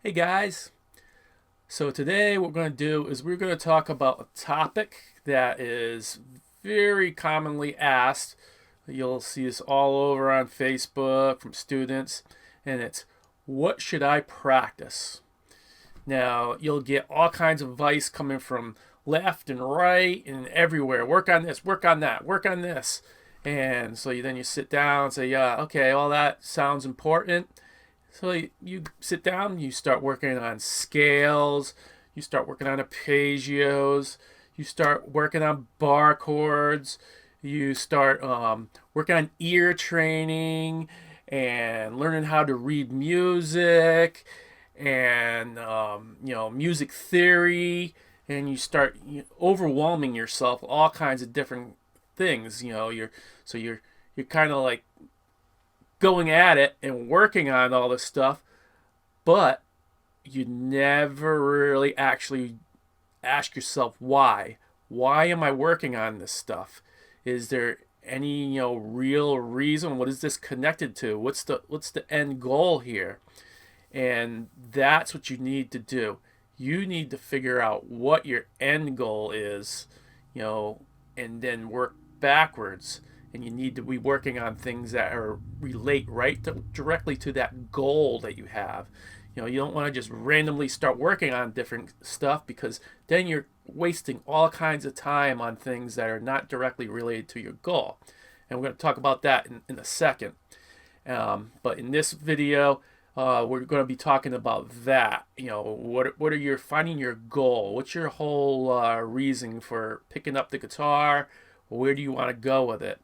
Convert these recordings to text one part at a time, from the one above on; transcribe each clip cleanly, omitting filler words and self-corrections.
Hey guys, so today what we're going to do is we're going to talk about a topic that is very commonly asked. You'll see this all over on Facebook from students, and it's what should I practice? Now, you'll get all kinds of advice coming from left and right and everywhere. Work on this, work on that, work on this. And so then you sit down and say, yeah, okay, all that sounds important. So you sit down, you start working on scales, you start working on arpeggios, you start working on bar chords, you start working on ear training and learning how to read music and music theory, and you start overwhelming yourself with all kinds of different things. You're kind of like going at it and working on all this stuff, but you never really actually ask yourself why. Why am I working on this stuff? Is there any real reason? What is this connected to? What's the end goal here? And that's what you need to do. You need to figure out what your end goal is, and then work backwards. And you need to be working on things that relate directly to that goal that you have. You don't want to just randomly start working on different stuff, because then you're wasting all kinds of time on things that are not directly related to your goal. And we're going to talk about that in a second. But in this video, we're going to be talking about that. What are your finding your goal? What's your whole reason for picking up the guitar? Where do you want to go with it?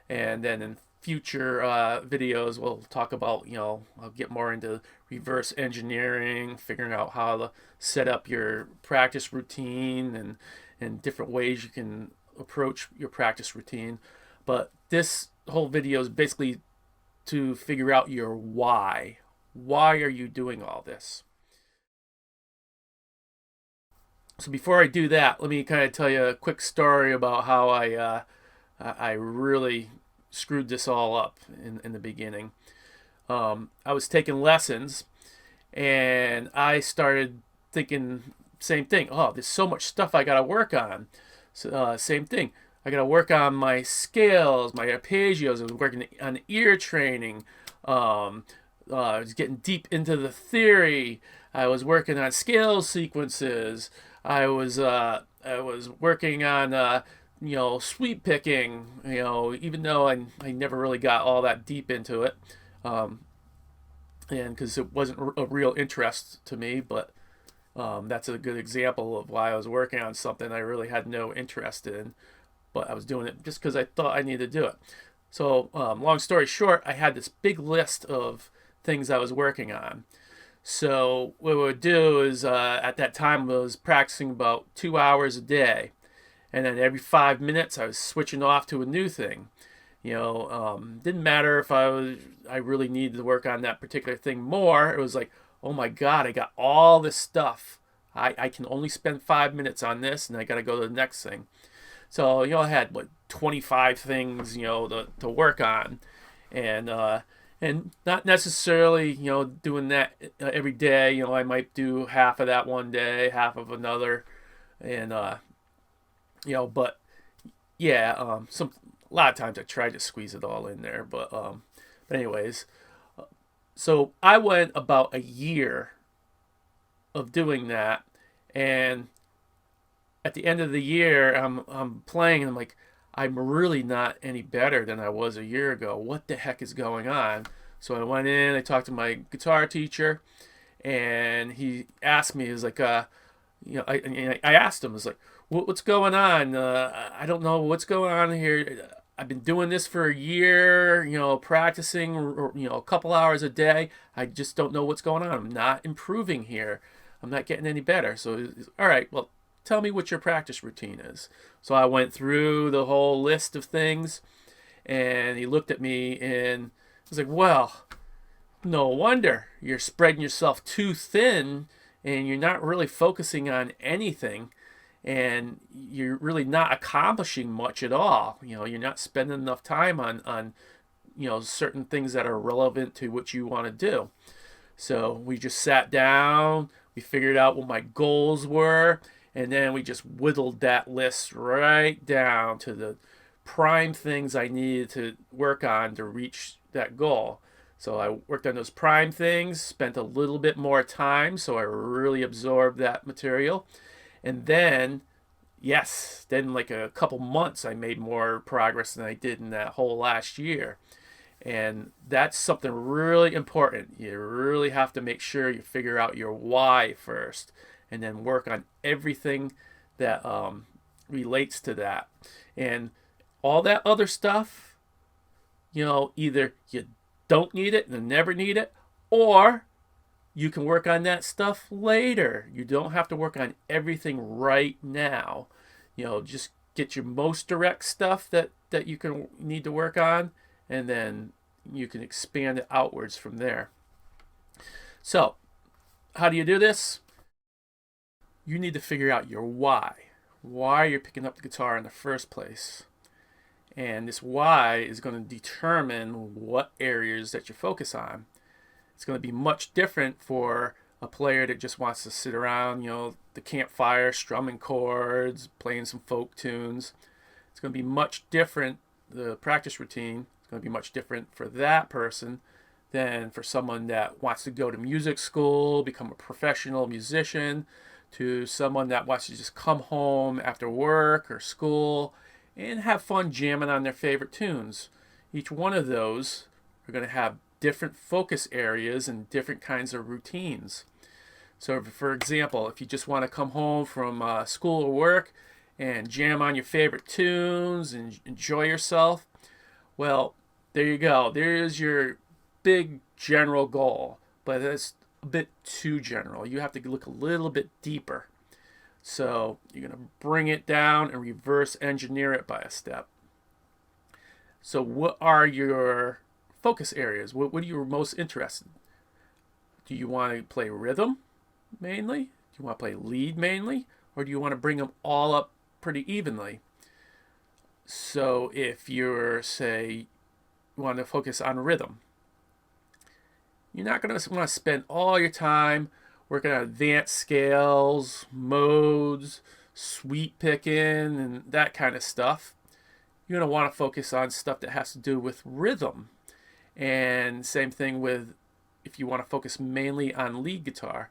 And then in future videos, we'll talk about, I'll get more into reverse engineering, figuring out how to set up your practice routine and different ways you can approach your practice routine. But this whole video is basically to figure out your why. Why are you doing all this? So before I do that, let me kind of tell you a quick story about how I really screwed this all up in the beginning. I was taking lessons, and I started thinking same thing. Oh, there's so much stuff I gotta work on. So, same thing. I gotta work on my scales, my arpeggios. I was working on ear training. I was getting deep into the theory. I was working on scale sequences. I was working on sweep picking. Even though I never really got all that deep into it, um, and because it wasn't a real interest to me, but that's a good example of why I was working on something I really had no interest in, but I was doing it just because I thought I needed to do it. So, long story short, I had this big list of things I was working on. So, what we would do is, at that time, I was practicing about 2 hours a day. And then every 5 minutes, I was switching off to a new thing. Didn't matter if I really needed to work on that particular thing more. It was like, oh my God, I got all this stuff. I can only spend 5 minutes on this, and I got to go to the next thing. So, I had 25 things, to work on, and not necessarily, doing that every day. I might do half of that one day, half of another, and but yeah, some a lot of times I tried to squeeze it all in there, but anyways, so I went about a year of doing that, and at the end of the year, I'm playing, and I'm like, I'm really not any better than I was a year ago. What the heck is going on? So I went in, I talked to my guitar teacher, and he asked me, "Is like, I asked him, "Is like, what's going on? I don't know what's going on here. I've been doing this for a year, practicing, a couple hours a day. I just don't know what's going on. I'm not improving here. I'm not getting any better." So, all right, well, tell me what your practice routine is. So I went through the whole list of things, and he looked at me and was like, well, no wonder you're spreading yourself too thin, and you're not really focusing on anything, and you're really not accomplishing much at all. You're not spending enough time on certain things that are relevant to what you want to do. So we just sat down, we figured out what my goals were, and then we just whittled that list right down to the prime things I needed to work on to reach that goal. So I worked on those prime things, spent a little bit more time, so I really absorbed that material. And then, yes, then like a couple months, I made more progress than I did in that whole last year. And that's something really important. You really have to make sure you figure out your why first and then work on everything that relates to that. And all that other stuff, either you don't need it and never need it, or you can work on that stuff later. You don't have to work on everything right now. Just get your most direct stuff that you can need to work on, and then you can expand it outwards from there. So, how do you do this? You need to figure out your why you're picking up the guitar in the first place. And this why is going to determine what areas that you focus on. It's going to be much different for a player that just wants to sit around, the campfire, strumming chords, playing some folk tunes. It's going to be much different. The practice routine is going to be much different for that person than for someone that wants to go to music school, become a professional musician, to someone that wants to just come home after work or school and have fun jamming on their favorite tunes. Each one of those are going to have different focus areas and different kinds of routines. So for example, if you just want to come home from school or work and jam on your favorite tunes and enjoy yourself, well, there you go. There's your big general goal, but that's a bit too general. You have to look a little bit deeper. So you're going to bring it down and reverse engineer it by a step. So what are your focus areas? What are you most interested in? Do you want to play rhythm mainly? Do you want to play lead mainly? Or do you want to bring them all up pretty evenly? So if you're, say, you want to focus on rhythm, you're not going to want to spend all your time working on advanced scales, modes, sweep picking, and that kind of stuff. You're going to want to focus on stuff that has to do with rhythm. And same thing with if you want to focus mainly on lead guitar.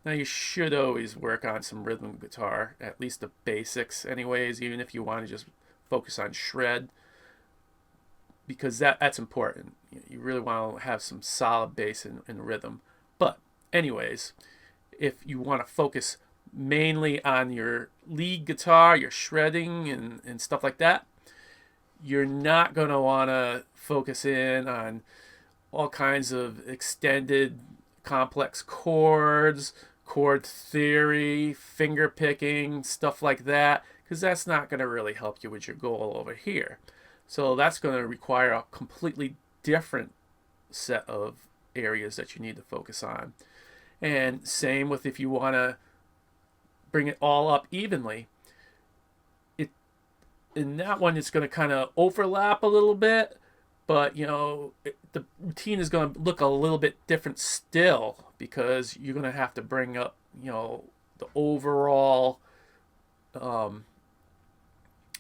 Now you should always work on some rhythm guitar, at least the basics anyways, even if you want to just focus on shred, because that's important. You really want to have some solid bass and rhythm. But anyways, if you want to focus mainly on your lead guitar, your shredding and stuff like that, you're not going to want to focus in on all kinds of extended complex chords, chord theory, finger picking, stuff like that, because that's not going to really help you with your goal over here. So that's going to require a completely different set of areas that you need to focus on. And same with if you want to bring it all up evenly. In that one, it's going to kind of overlap a little bit, but the routine is going to look a little bit different still, because you're going to have to bring up the overall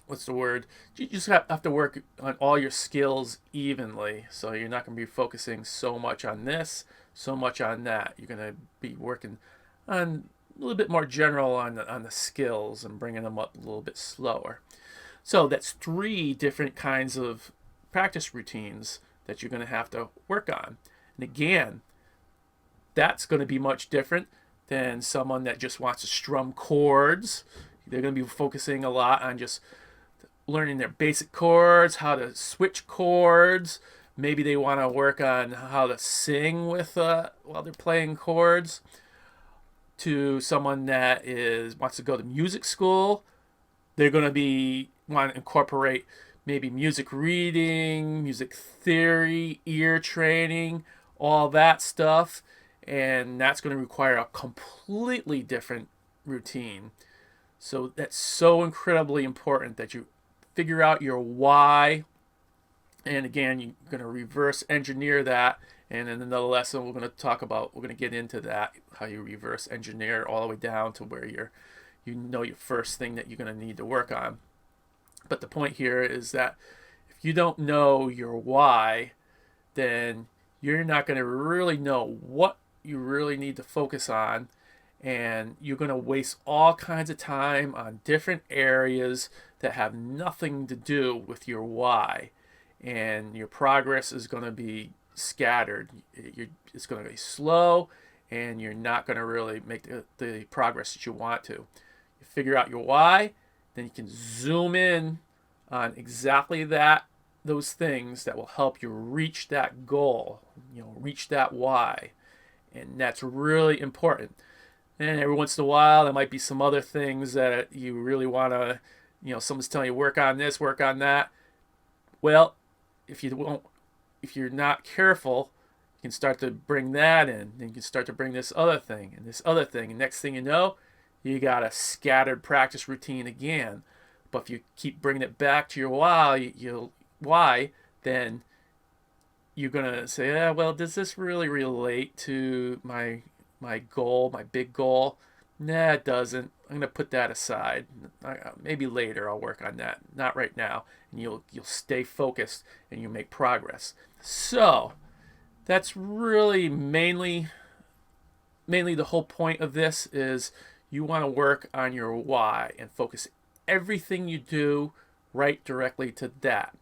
what's the word? You just have to work on all your skills evenly. So you're not going to be focusing so much on this, so much on that. You're going to be working on a little bit more general on the skills and bringing them up a little bit slower. So that's 3 different kinds of practice routines that you're going to have to work on. And again, that's going to be much different than someone that just wants to strum chords. They're going to be focusing a lot on just learning their basic chords, how to switch chords. Maybe they want to work on how to sing with while they're playing chords. To someone that wants to go to music school, they're going to want to incorporate maybe music reading, music theory, ear training, all that stuff, and that's going to require a completely different routine. So that's so incredibly important that you figure out your why, and again, you're going to reverse engineer that And in another lesson, we're going to get into that, how you reverse engineer all the way down to where you know your first thing that you're going to need to work on. But the point here is that if you don't know your why, then you're not going to really know what you really need to focus on, and you're going to waste all kinds of time on different areas that have nothing to do with your why, and your progress is going to be scattered. It's going to be slow, and you're not going to really make the progress that you want to. You figure out your why, then you can zoom in on exactly those things that will help you reach that goal, reach that why. And that's really important. And every once in a while, there might be some other things that you really want to, someone's telling you, work on this, work on that. Well, if you're not careful, you can start to bring that in. Then you can start to bring this other thing and this other thing. And next thing you know, you got a scattered practice routine again. But if you keep bringing it back to your why, then you're going to say, well, does this really relate to my goal, my big goal? Nah, it doesn't. I'm going to put that aside. Maybe later I'll work on that. Not right now. And you'll stay focused and you'll make progress. So that's really mainly the whole point of this is you want to work on your why and focus everything you do right directly to that.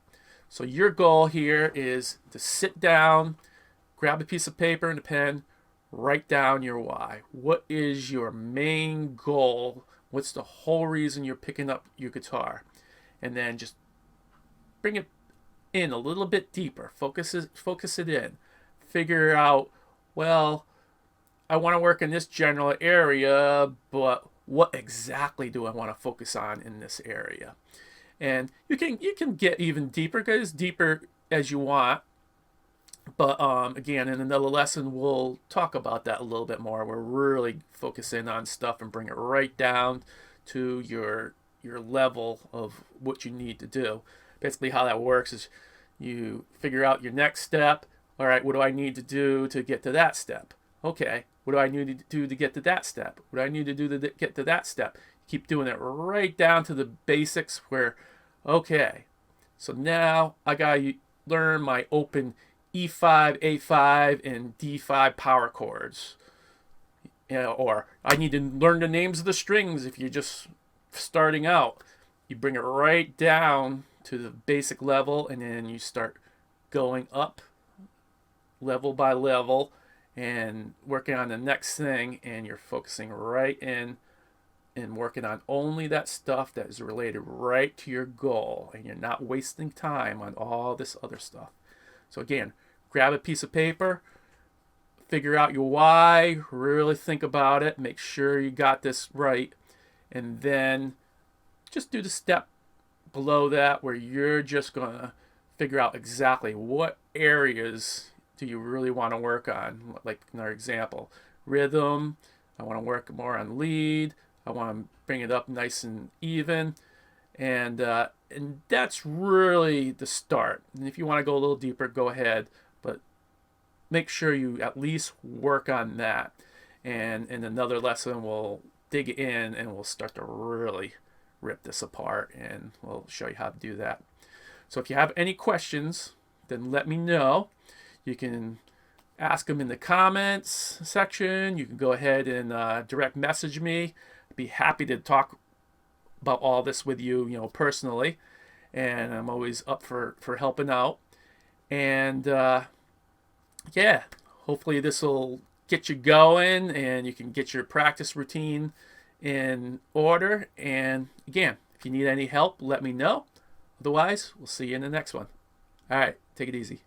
So your goal here is to sit down, grab a piece of paper and a pen, write down your why. What is your main goal? What's the whole reason you're picking up your guitar? And then just bring it in a little bit deeper. Focus it in. Figure out, well, I want to work in this general area, but what exactly do I want to focus on in this area? And you can get even deeper, get as deeper as you want. But again, in another lesson, we'll talk about that a little bit more. We're really focusing on stuff and bring it right down to your level of what you need to do. Basically, how that works is you figure out your next step. All right, what do I need to do to get to that step? Okay, what do I need to do to get to that step? What do I need to do to get to that step? Keep doing it right down to the basics where, okay, so now I got to learn my open E5, A5, and D5 power chords. Or I need to learn the names of the strings if you're just starting out. You bring it right down to the basic level, and then you start going up level by level and working on the next thing, and you're focusing right in and working on only that stuff that is related right to your goal, and you're not wasting time on all this other stuff. So again, grab a piece of paper, figure out your why, really think about it, make sure you got this right, and then just do the step below that where you're just going to figure out exactly what areas do you really want to work on. Like in our example, rhythm, I want to work more on lead, I want to bring it up nice and even, and that's really the start. And if you want to go a little deeper, go ahead, but make sure you at least work on that. And in another lesson, we'll dig in and we'll start to really rip this apart, and we'll show you how to do that. So if you have any questions, then let me know. You can ask them in the comments section. You can go ahead and direct message me. I'd be happy to talk about all this with you, personally. And I'm always up for helping out. And yeah, hopefully this will get you going and you can get your practice routine in order. And again, if you need any help, let me know. Otherwise, we'll see you in the next one. All right, take it easy.